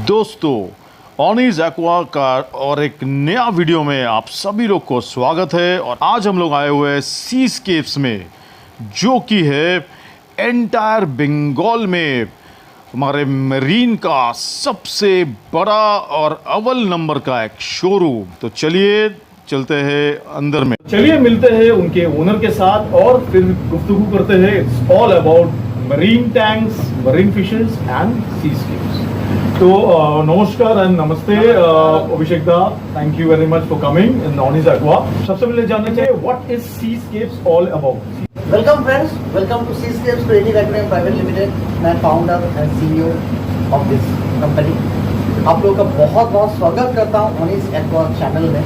दोस्तों, ऑनीज एक्वा का और एक नया वीडियो में आप सभी लोग को स्वागत है। और आज हम लोग आए हुए हैं सीस्केप्स में, जो कि है एंटायर बंगाल में हमारे मरीन का सबसे बड़ा और अव्वल नंबर का एक शोरूम। तो चलिए चलते हैं अंदर में, चलिए मिलते हैं उनके ओनर के साथ और फिर गुफ्तगू करते हैं। It's all about marine tanks, marine fishes and seascapes. तो नमस्कार एंड नमस्ते Abhishek da, thank you very much for coming in Oni's Aqua. सबसे पहले जानना चाहिए what is Seascapes all about. Welcome friends, welcome to Seascapes Creative Aquarium Private Limited. मैं founder and CEO of this company. आप लोगों का बहुत बहुत स्वागत करता हूं ऑनीज एक्वा चैनल में।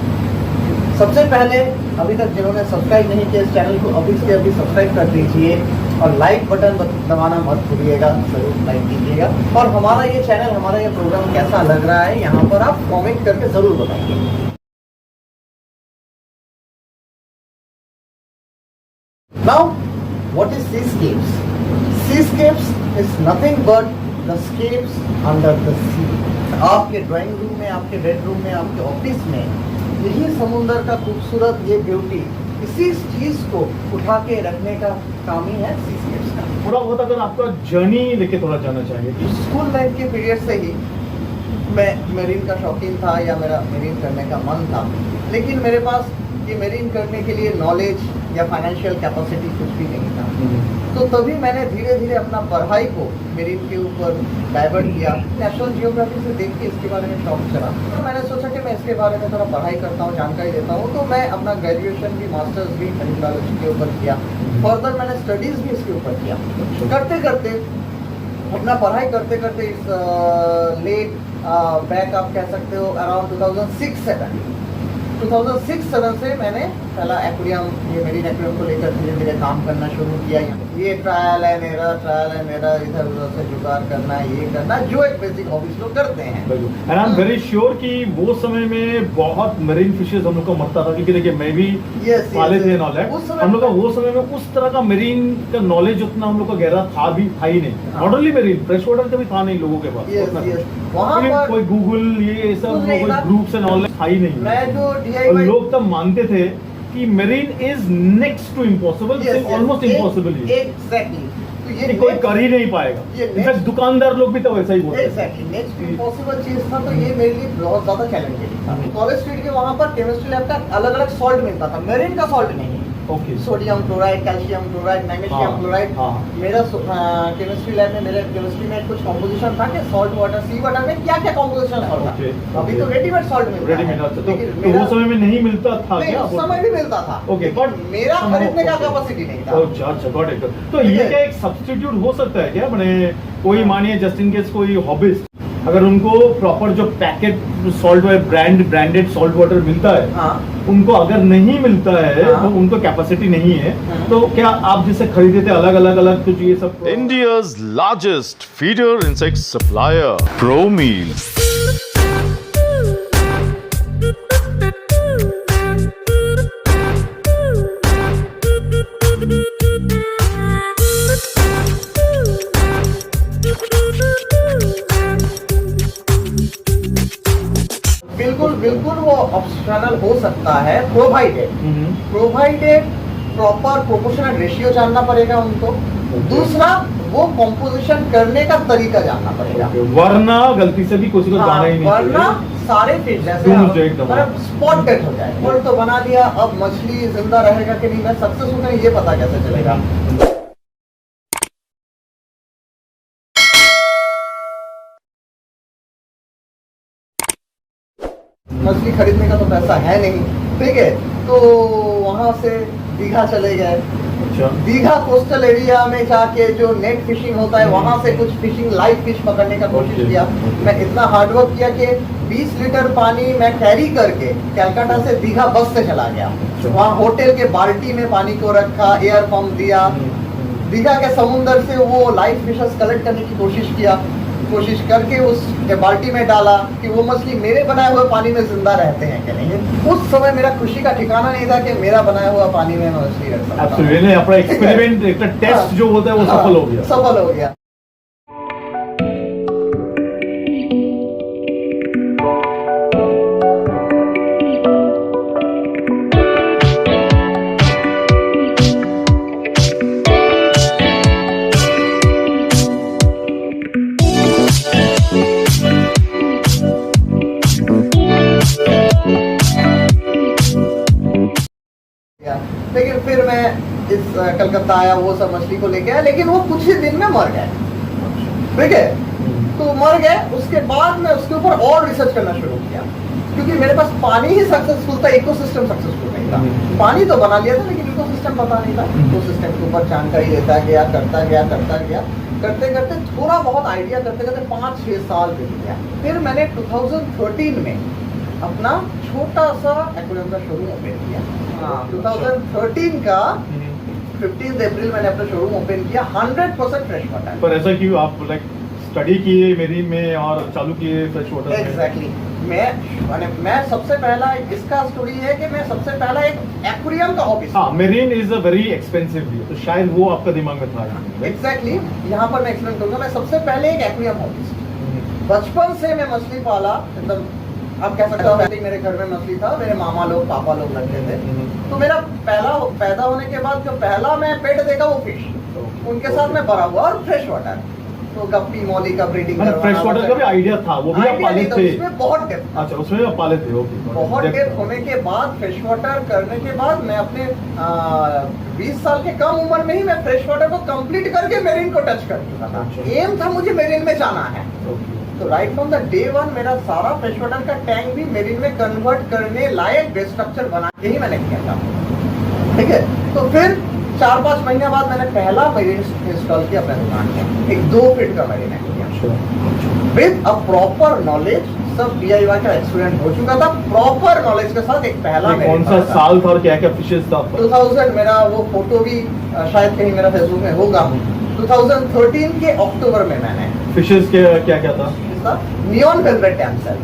सबसे पहले अभी तक जिन्होंने सब्सक्राइब नहीं किया इस चैनल को अभी से अभी सब्सक्राइब कर दीजिए और लाइक बटन दबाना मत भूलिएगा, जरूर लाइक कीजिएगा। और हमारा ये चैनल, हमारा ये प्रोग्राम कैसा लग रहा है यहाँ पर आप कमेंट करके जरूर बताइए। Now what is Seascapes? Seascapes is nothing but the scapes under the sea. आपके ड्राइंग रूम में, आपके बेडरूम में, आपके ऑफिस में यही समुंदर का खूबसूरत ये ब्यूटी, इसी चीज को उठा के रखने का काम ही है सीस्केप्स का। थोड़ा बहुत अगर आपका जर्नी लेके थोड़ा जानना चाहिए। स्कूल लाइफ के पीरियड से ही मैं मेरीन का शौकीन था या मेरा मेरीन करने का मन था, लेकिन मेरे पास ये मेरीन करने के लिए नॉलेज या फाइनेंशियल कैपेसिटी कुछ भी नहीं था। तो तभी मैंने धीरे धीरे अपना पढ़ाई को मेरीन के ऊपर डाइवर्ट किया। नेशनल जियोग्राफी से देख के इसके बारे में शौक चला, तो मैंने सोचा कि मैं इसके बारे में थोड़ा पढ़ाई करता हूँ, जानकारी देता हूँ। तो मैं अपना ग्रेजुएशन भी, मास्टर्स भी मेरीनोलॉजी के ऊपर किया। फर्दर मैंने स्टडीज़ भी इसके ऊपर किया। करते करते अपना पढ़ाई करते करते इस लेट बैक आप कह सकते हो अराउंड 2006-7 से मैंने पहला एक्वेरियम, ये मेरीन एक्वेरियम को लेकर धीरे धीरे काम करना शुरू किया। ये ट्रायल एंड एरर, इधर उधर से जुगाड़ करना, ये करना, जो एक बेसिक हॉबीज लोग करते हैं। And I am very sure कि वो समय में बहुत मरीन फिशेस हम लोग को मरता था, क्योंकि देखिए मैं भी कॉलेज में नॉलेज, हम लोग का वो समय में उस तरह का मरीन का नॉलेज उतना हम लोग का गहरा था ही नहीं। Not only marine, fresh water का भी था नहीं लोगों के पास। वहाँ पर कोई गूगल ये सब कोई ग्रुप से नॉलेज था ही नहीं। मैं जो और लोग तब मानते थे कि marine is next to impossible, almost impossible. Exactly, तो ये कोई कर ही नहीं पाएगा। इनफैक्ट दुकानदार लोग भी तो वैसा ही बोलते हैं। नेक्स्ट इम्पॉसिबल चीज था, तो ये मेरे लिए बहुत ज्यादा चैलेंजिंग था। कॉलेज स्ट्रीट के वहाँ पर केमिस्ट्री लैब का अलग अलग सॉल्ट मिलता था, मेरीन का सॉल्ट नहीं। Okay, sodium chloride, calcium chloride, magnesium chloride. मेरा केमिस्ट्री लैब में, मेरे केमिस्ट्री में कुछ कंपोजिशन था कि सॉल्ट वाटर, सी वाटर में क्या क्या कंपोजिशन होता है। अभी तो रेडीमेड सॉल्ट मिलता है, तो वो समय में नहीं मिलता था क्या? उस समय भी मिलता था। ओके, बट मेरा खरीदने का कैपेसिटी नहीं था। अच्छा, गॉट इट। तो ये क्या एक सब्स्टिट्यूट हो सकता है क्या? मैंने कोई मानिए जस्ट इन केस कोई हॉबीज, अगर उनको प्रॉपर जो packet salt branded salt water मिलता है, उनको अगर नहीं मिलता है, तो उनको कैपेसिटी नहीं है, तो क्या आप जिसे खरीदे थे अलग अलग कुछ ये सब? India's largest feeder insect supplier, Promeal. बिल्कुल वो ऑप्शनल हो सकता है, प्रोवाइडेड प्रॉपर प्रोपोर्शनल रेशियो जानना पड़ेगा उनको। दूसरा, वो कंपोजिशन करने का तरीका जानना पड़ेगा, वरना गलती से भी किसी को जाना ही नहीं, वरना सारे फिश स्पॉट डेड हो जाए। और तो बना दिया, अब मछली जिंदा रहेगा कि नहीं, मैं सक्सेस हूं नहीं, ये पता कैसे चलेगा? मछली खरीदने का तो पैसा है नहीं, ठीक है। तो वहां से दीघा चले गए। अच्छा। दीघा कोस्टल एरिया में जाके जो नेट फिशिंग होता है, वहां से कुछ फिशिंग, लाइव फिश पकड़ने का कोशिश किया। मैं इतना हार्डवर्क किया कि 20 लीटर पानी मैं कैरी करके कैलकाटा से दीघा बस से चला गया। वहाँ होटल के बाल्टी में पानी को रखा, एयर पंप दिया, दीघा के समुद्र से वो लाइव फिशेस कलेक्ट करने की कोशिश करके उस बाल्टी में डाला कि वो मछली मेरे बनाए हुए पानी में जिंदा रहते हैं कि नहीं। उस समय मेरा खुशी का ठिकाना नहीं था कि मेरा बनाया हुआ पानी में मछली रख सकता हूं। अपना एक्सपेरिमेंट, एक टेस्ट जो होता है वो सफल हो गया। इस कलकत्ता आया, वो सब मछली को लेके आया, लेकिन वो कुछ ही दिन में मर गए। ठीक है, तो मर गए। उसके बाद मैं उसके ऊपर और रिसर्च करना शुरू किया, क्योंकि मेरे पास पानी ही सक्सेसफुल था, इकोसिस्टम सक्सेसफुल नहीं था। पानी तो बना लिया था, लेकिन इकोसिस्टम पता नहीं था। इकोसिस्टम के ऊपर जानकारी देता गया, करता गया, करते करते थोड़ा बहुत आइडिया करते करते 5-6 साल बीत गया। फिर मैंने 2013 में अपना छोटा सा एक्वेरियम का शोरूम ओपन किया। 2013 का 15 अप्रैल मैंने अपना शोरूम ओपन किया, 100% फ्रेश वाटर। पर ऐसा क्यों आप लाइक स्टडी किए मेरीन में और चालू किए फ्रेश वाटर में? एग्जैक्टली। मैं सबसे पहला, इसका स्टोरी है कि मैं सबसे पहला एक एक्वेरियम का हॉबी। हाँ, marine is a very expensive भी, तो शायद वो आपका दिमाग में था। एग्जैक्टली, यहाँ पर मैं एक्सप्लेन करूंगा। मैं सबसे पहले एक एक्वेरियम हॉबी, बचपन से मैं मछली पाला, मतलब आप कह सकते हो पहले मेरे घर में मछली था, मेरे मामा लोग, पापा लोग लगते थे। तो मेरा पहला पैदा होने के बाद जो पहला मैं पेट देखा वो फिश, उनके साथ मैं बड़ा हुआ। और फ्रेश वाटर, तो गप्पी मौली का ब्रीडिंग करवाना। फ्रेश वाटर का भी आइडिया था, वो भी आप पाले थे? उसमें बहुत डेप्थ। अच्छा, उसमें आप पाले थे। ओके, बहुत डेप्थ होने के बाद, फ्रेश वाटर करने के बाद मैं अपने 20 साल के कम उम्र में ही मैं फ्रेश वाटर को कंप्लीट करके मेरीन को टच कर चुका था। एम था मुझे मेरीन में जाना है। तो right from the day one मेरा सारा फ्रेश वाटर का टैंक भी मेरीन में कन्वर्ट करने लायक बेस स्ट्रक्चर बना के ही मैंने किया था। ठीक है, तो फिर 4-5 महीने बाद मैंने पहला मेरीन इंस्टॉल किया अपने दुकान में, एक 2 फीट का marine aquarium with a proper knowledge. सब DIY का एक्सपीरियंस हो चुका था, प्रॉपर नॉलेज के साथ एक पहला। कौन सा साल था और क्या क्या फिशेस था? 2000, मेरा वो फोटो भी शायद कहीं मेरा फेसबुक में होगा। 2013 के अक्टूबर में मैंने फिशेस के क्या क्या था? Neon velvet damsel.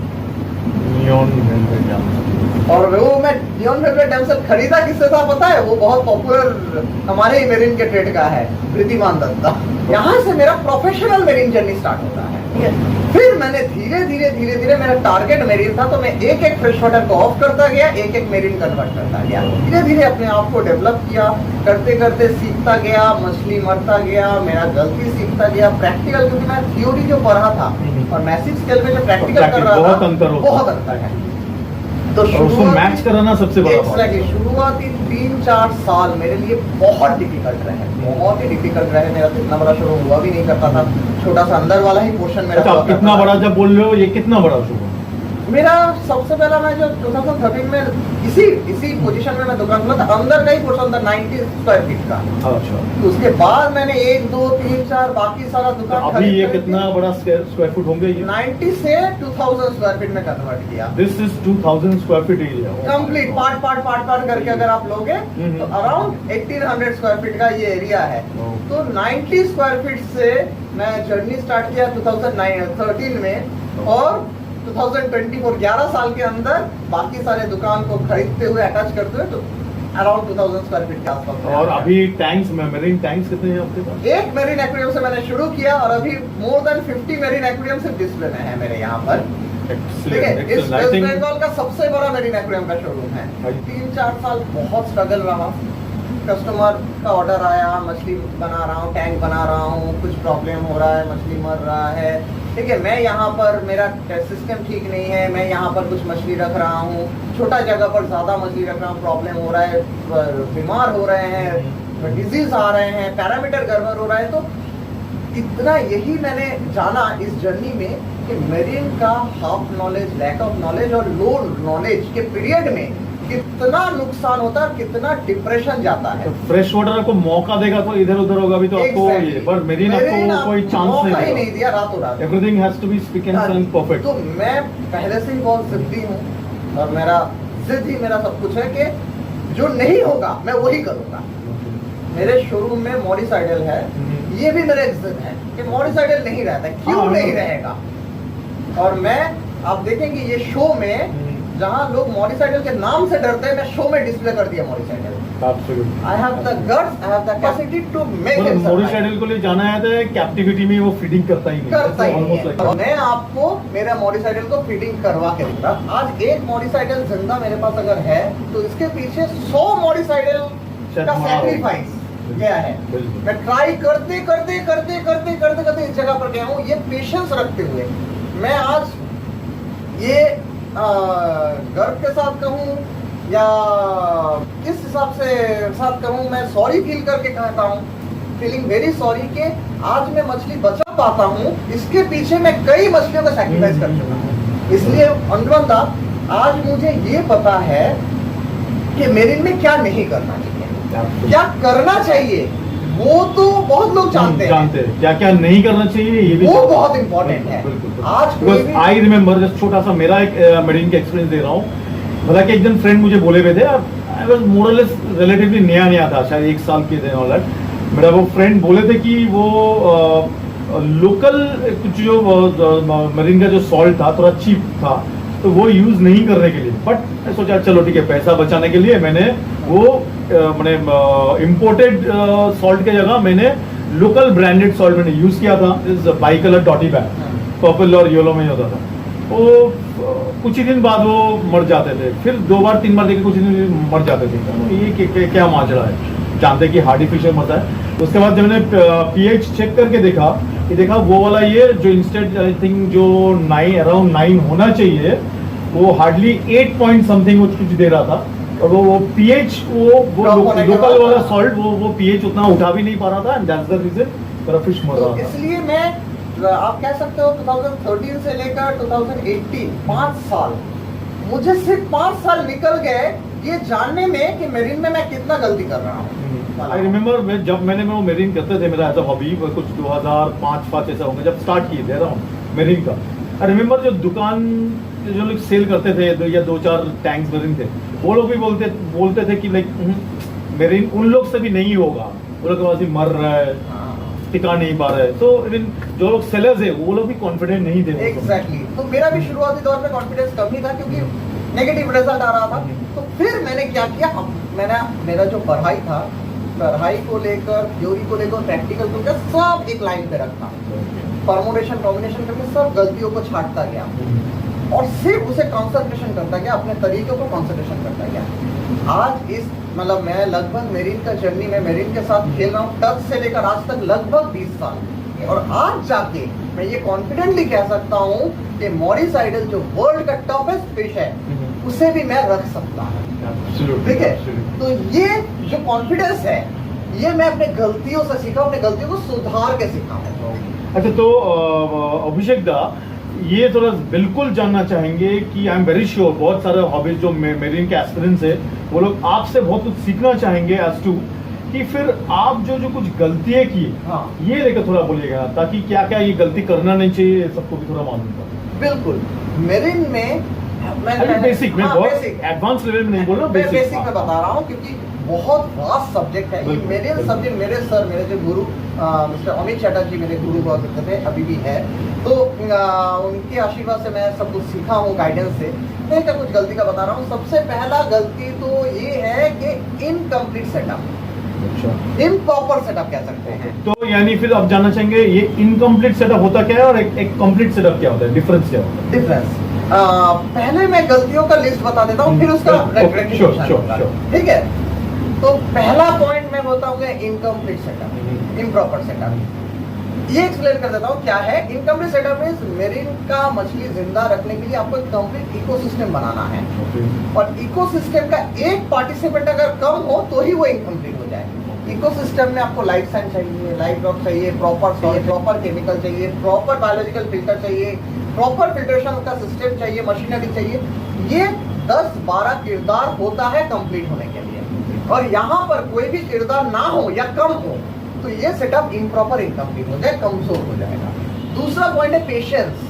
Neon velvet damsel. और वो मैं नियॉन वेलवेट डैमसेल खरीदा किससे था पता है? वो बहुत पॉपुलर हमारे ही मेरीन के ट्रेड का है, प्रीतिमान दत्ता। यहाँ से मेरा प्रोफेशनल मेरीन जर्नी स्टार्ट होता है। ठीक है, फिर मैंने धीरे धीरे मेरा टारगेट मेरीन था, तो मैं एक एक फ्रेश वाटर को ऑफ करता गया, एक एक मेरीन कन्वर्ट करता गया। धीरे धीरे अपने आप को डेवलप किया, करते करते सीखता गया, मछली मरता गया, मेरा गलती सीखता गया, प्रैक्टिकल, क्योंकि मैं थ्योरी जो पढ़ा था और मैसिव स्केल में जो प्रैक्टिकल कर रहा था, बहुत अंतर है। तो उसको मैच कराना सबसे बड़ा बात है। शुरुआती 3-4 साल मेरे लिए बहुत डिफिकल्ट रहे, बहुत ही डिफिकल्ट रहे। मेरा तो इतना बड़ा शोरूम हुआ भी नहीं करता था, छोटा सा अंदर वाला ही पोर्शन मेरा। अच्छा, कितना बड़ा जब बोल रहे हो, ये कितना बड़ा शोरूम? मेरा सबसे पहला मैं जब 2013 में इसी पोजीशन में मैं दुकान खोला था, अंदर का ही पोर्शन था 90 स्क्वायर फीट का। अच्छा, तो उसके बाद मैंने 1, 2, 3, 4 बाकी सारा दुकान तो अभी ये कितना बड़ा स्क्वायर फुट होंगे? ये 90 से 2000 स्क्वायर फीट में कन्वर्ट किया। This is 2000 square feet area complete part करके अगर आप लोगे तो अराउंड 1800 स्क्वायर फीट का ये एरिया है। तो 90 स्क्वायर फीट से मैं जर्नी स्टार्ट किया 2013 में, और 2024 11 साल के अंदर बाकी सारे दुकान को खरीदते हुए, अटैच करते हुए, तो अराउंड 2000 स्क्वायर फीट के आसपास। और अभी टैंक्स में मेरीन टैंक्स कितने हैं आपके पास? एक मेरीन एक्वेरियम से मैंने शुरू किया, और अभी मोर देन 50 मेरीन एक्वेरियम सिर्फ डिस्प्ले में है मेरे यहाँ पर। ठीक है, इस वेस्ट बंगाल का सबसे बड़ा मेरीन एक्वेरियम का शोरूम है। 3-4 साल बहुत स्ट्रगल रहा। कस्टमर का ऑर्डर आया, मछली बना रहा हूँ, टैंक बना रहा हूँ, कुछ प्रॉब्लम हो रहा है, मछली मर रहा है। ठीक है, मैं यहाँ पर, मेरा सिस्टम ठीक नहीं है, मैं यहाँ पर कुछ मछली रख रहा हूँ, छोटा जगह पर ज़्यादा मछली रख रहा हूँ, प्रॉब्लम हो रहा है, बीमार हो रहे हैं, डिजीज आ रहे हैं, पैरामीटर गड़बड़ हो रहा है। तो इतना यही मैंने जाना इस जर्नी में कि मेरीन का half knowledge, lack of knowledge और लो नॉलेज के पीरियड में कितना नुकसान होता है, कितना डिप्रेशन जाता है। तो फ्रेश वाटर को मौका देगा तो इधर उधर होगा भी, तो आपको ये, पर मेरीन आपको कोई चांस नहीं दिया रातों रात। Everything has to be speak and perfect. तो मैं पहले से ही बहुत जिद्दी हूँ, और मेरा जिद ही मेरा सब कुछ है कि जो नहीं होगा मैं वही करूँगा। मेरे शोरूम में मॉडिसाइडल है, ये भी मेरा जिद है कि मॉडिसाइडल नहीं रहता, क्यों नहीं रहेगा। और मैं, आप देखेंगे ये शो में जहाँ लोग मॉडिसाइडल के नाम से डरते हैं, मैं शो में डिस्प्ले कर दिया मॉडिसाइडल। I have the guts, I have the capacity to make it. मॉडिसाइडल को लिए जाना है तो कैप्टिविटी में वो फीडिंग करता ही नहीं है। और मैं आपको मेरा मॉडिसाइडल को फीडिंग करवा के दूंगा। आज एक मॉडिसाइडल जिंदा मेरे पास अगर है, तो इसके पीछे 100 मॉडिसाइडल का सैक्रिफाइस गया है। मैं ट्राई करते इस जगह पर गया हूँ, ये पेशेंस रखते हुए मैं आज ये गर्व के साथ कहूँ या किस हिसाब से साथ करूं, मैं सॉरी फील करके कहता हूं, फीलिंग वेरी सॉरी कि आज मैं मछली बचा पाता हूं, इसके पीछे मैं कई मछलियों का सैक्रिफाइस कर चुका हूं। इसलिए अनुबंधा आज मुझे ये पता है कि मेरिन में क्या नहीं करना चाहिए, क्या करना चाहिए, वो तो बहुत लोग जानते हैं क्या क्या नहीं करना चाहिए, ये भी वो बहुत इंपॉर्टेंट है। आज कोई भी आई रिमेम्बर, जस्ट छोटा सा मेरा एक मेरिन का एक्सपीरियंस दे रहा हूँ। मतलब कि एक दिन फ्रेंड मुझे बोले हुए थे, आई वाज मोर और लेस रिलेटिवली नया था, शायद 1 साल के थे ऑल दैट। मेरा वो फ्रेंड बोले थे कि वो लोकल कुछ जो मरीन का जो सॉल्ट था थोड़ा चीप था, तो वो यूज नहीं करने के लिए, बट मैं सोचा चलो ठीक है, पैसा बचाने के लिए मैंने वो मैंने इम्पोर्टेड सॉल्ट के जगह मैंने लोकल ब्रांडेड सॉल्ट मैंने यूज किया था। इस बाई कलर डॉटी बैग, पर्पल और येलो में होता था। वो कुछ ही दिन बाद वो मर जाते थे, फिर 2 बार 3 बार देखे कुछ ही दिन मर जाते थे। ये क्या माजरा है, जानते कि हार्डी फिशर मरता है। उसके बाद जब मैंने पीएच चेक करके देखा वो वाला, ये जो इंस्टेड आई थिंक जो 9 अराउंड 9 होना चाहिए, वो हार्डली 8 पॉइंट समथिंग कुछ दे रहा था। और वो पीएच वो लोकल वाला सॉल्ट वो पीएच उतना उठा भी नहीं पा रहा था, एंड दैट्स द रीजन मेरा फिश मर रहा था। इसलिए मैं, आप कह सकते हो 2013 से लेकर 2018 5 साल, मुझे सिर्फ 5 साल निकल गए ये जानने में कि मेरिन में मैं कितना गलती कर रहा हूँ। आई रिमेम्बर जब मैंने वो मेरिन करते थे, मेरा एज अ हॉबी, कुछ 2005 ऐसा होंगे जब स्टार्ट किए थे मेरिन का। आई रिमेम्बर जो दुकान जो लोग सेल करते थे, या 2-4 टैंक्स मेरिन थे, वो लोग भी बोलते थे कि लाइक मेरिन उन लोग से भी नहीं होगा, वो लोग वैसे मर रहा है, टिका नहीं पा रहा है। तो इवन जो लोग सेलर्स है वो लोग भी कॉन्फिडेंट नहीं थे। एग्जैक्टली। तो मेरा भी शुरुआती दौर में कॉन्फिडेंस कम ही था, क्योंकि नेगेटिव रिजल्ट आ रहा था। तो फिर मैंने क्या किया, मेरा जो पढ़ाई को लेकर, थ्योरी को लेकर, प्रैक्टिकल को लेकर सब एक लाइन पे रखा, परमुटेशन कॉम्बिनेशन करके सब गलतियों को छांटता गया और सिर्फ उसे कंसंट्रेशन करता गया, अपने तरीकों को कंसंट्रेशन करता गया। आज इस मतलब मैं लगभग मेरिन का जर्नी में मेरिन के साथ खेल रहा हूँ, तब से लेकर आज तक लगभग 20 साल, और आज जाके मैं ये कॉन्फिडेंटली कह सकता हूँ कि मॉरिस आइडल जो वर्ल्ड का टफेस्ट फिश है, उसे भी मैं रख सकता हूँ। ठीक है, तो ये जो कॉन्फिडेंस है, ये मैं अपने गलतियों से सीखा, अपने गलतियों को सुधार के सीखा हूँ। अच्छा, तो अभिषेक दा, ये थोड़ा बिल्कुल जानना चाहेंगे कि आई एम वेरी श्योर बहुत सारे हॉबीज जो मेरिन के एस्पिरेंट्स है, वो लोग आपसे बहुत कुछ सीखना चाहेंगे एज टू कि फिर आप जो कुछ गलतियां की, हाँ, ये लेकर थोड़ा बोलिएगा, ताकि क्या क्या ये गलती करना नहीं चाहिए, सबको भी थोड़ा मालूम पड़े। बिल्कुल। मेरिन में बेसिक में, बहुत एडवांस लेवल में नहीं बोल रहा, बेसिक में बता रहा हूँ, क्योंकि बहुत वास्ट सब्जेक्ट है ये। मेरे सब्जेक्ट, मेरे जो गुरु मिस्टर अमित चटर्जी मेरे गुरु हुआ करते थे, अभी भी है, तो उनके आशीर्वाद से मैं सब कुछ सीखा हूँ, गाइडेंस से। मैं क्या कुछ गलती का बता रहा हूँ। सबसे पहला गलती तो ये है कि इनकम्प्लीट सेटअप, इम्प्रॉपर सेटअप कह सकते हैं। तो यानी फिर आप जानना चाहेंगे ये इनकम्प्लीट सेटअप होता क्या है और एक कंप्लीट सेटअप क्या होता है, डिफरेंस क्या होता है? डिफरेंस पहले मैं गलतियों का लिस्ट बता देता हूँ, फिर उसका ठीक है। तो पहला पॉइंट मैं बताऊंगा इनकम्प्लीट सेटअप, इम्प्रॉपर सेटअप। ये एक्सप्लेन कर देता हूँ क्या है इनकम्प्लीट सेटअप। मींस मेरिन का मछली जिंदा रखने के लिए आपको एक कंप्लीट इकोसिस्टम बनाना है, और इकोसिस्टम का एक पार्टिसिपेंट अगर कम हो तो ही वो इनकम्प्लीट हो जाए। इकोसिस्टम में आपको लाइफ साइंस चाहिए, लाइफ रॉक चाहिए, प्रॉपर केमिकल चाहिए, प्रॉपर बायोलॉजिकल फिल्टर चाहिए, प्रॉपर फिल्ट्रेशन का सिस्टम चाहिए, मशीनरी चाहिए। ये 10-12 किरदार होता है कंप्लीट होने के लिए, और यहाँ पर कोई भी किरदार ना हो या कम हो तो ये सेटअप इम्प्रॉपर, इनकम्प्लीट हो जाए, कमजोर हो जाएगा। दूसरा पॉइंट है पेशेंस।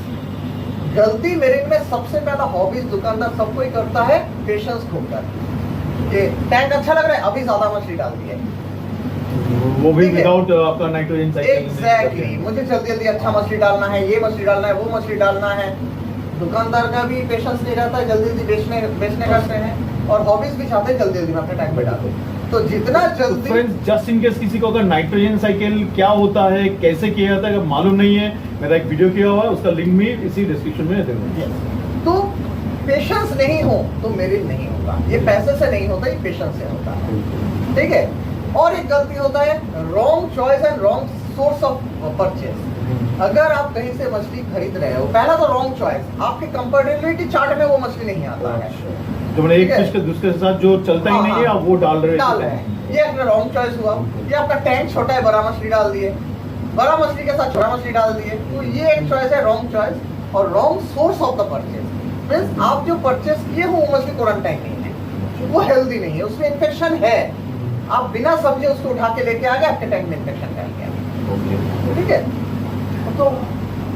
गलती मेरिन में सबसे पहला हॉबीज दुकानदार सबको ही करता है, पेशेंस खोकर। ये टैंक अच्छा लग रहा है, अभी ज्यादा मछली डाल दी है, वो भी विदाउट आपका नाइट्रोजन साइकिल। एग्जैक्टली, मुझे जल्दी जल्दी अच्छा मछली डालना है, ये मछली डालना है, वो मछली डालना है। दुकानदार का भी पेशेंस नहीं रहता है, जल्दी जल्दी बेचने करते हैं, और हॉबीज भी चाहते हैं जल्दी जल्दी में अपने टैंक में डालो। तो जितना जल्दी, फ्रेंड्स, जस्ट इन केस किसी को अगर नाइट्रोजन साइकिल क्या होता है, कैसे किया जाता है, अगर मालूम नहीं है, मेरा एक वीडियो किया हुआ है, उसका लिंक भी इसी डिस्क्रिप्शन में दे दूंगा। तो पेशेंस नहीं हो तो मेरिन नहीं होगा। ये पैसे से नहीं होता, ये पेशेंस से होता है। ठीक है। और एक गलती होता है wrong choice and wrong source of purchase. अगर आप कहीं से मछली खरीद रहे हो, पहला तो रॉन्ग चॉइस, आपके कंपेटिबिलिटी चार्ट में वो मछली नहीं आता है। जो मैंने एक ठीक है? फिश के दूसरे के साथ जो चलता ही हाँ, नहीं है हाँ। आप वो डाल रहे डाल रहे हैं, ये अपना रॉन्ग चॉइस हुआ। ये आपका टैंक छोटा है, बड़ा मछली डाल दिए, बड़ा मछली के साथ छोटा मछली डाल दिए, तो ये एक चॉइस है रॉन्ग चॉइस। और wrong source of the purchase means आप जो परचेज किए हो वो मछली क्वारंटाइन नहीं है, वो हेल्दी नहीं है, उसमें इन्फेक्शन है। आप बिना समझे उसको उठा के लेके आ गए, आपके टैंक में इन्फेक्शन फैल गया, ठीक है? तो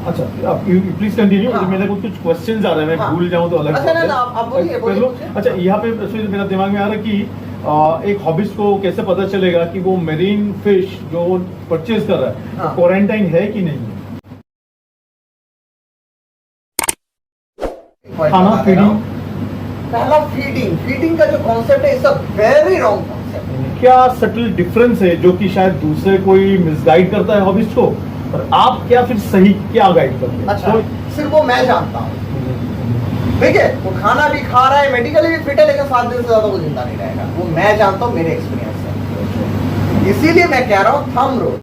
अच्छा आप प्लीज कंटिन्यू। हाँ। मेरे को कुछ क्वेश्चंस आ रहे हैं, मैं हाँ। भूल जाऊं तो अलग अच्छा, बात है। ना, आप बोलिए, कर लो। बोलिए। अच्छा यहाँ पे प्रश्न मेरा दिमाग में आ रहा है कि एक हॉबिस्ट को कैसे पता चलेगा कि वो मेरीन फिश जो परचेज कर रहा है हाँ। क्वारंटाइन है कि नहीं? खाना फीडिंग, पहला फीडिंग का जो कॉन्सेप्ट है, it's a very wrong concept. क्या सटल डिफरेंस है जो कि शायद दूसरे कोई मिसगाइड करता है हॉबिस्ट को, और आप क्या फिर सही क्या गाइड करते हैं? अच्छा, तो- सिर्फ वो मैं जानता हूँ, ठीक है? वो खाना भी खा रहा है, मेडिकली भी फिट है, लेकिन 7 दिन से ज्यादा वो जिंदा नहीं रहेगा। वो मैं जानता हूँ, मेरे एक्सपीरियंस से। इसीलिए मैं कह रहा हूँ थंब रूल।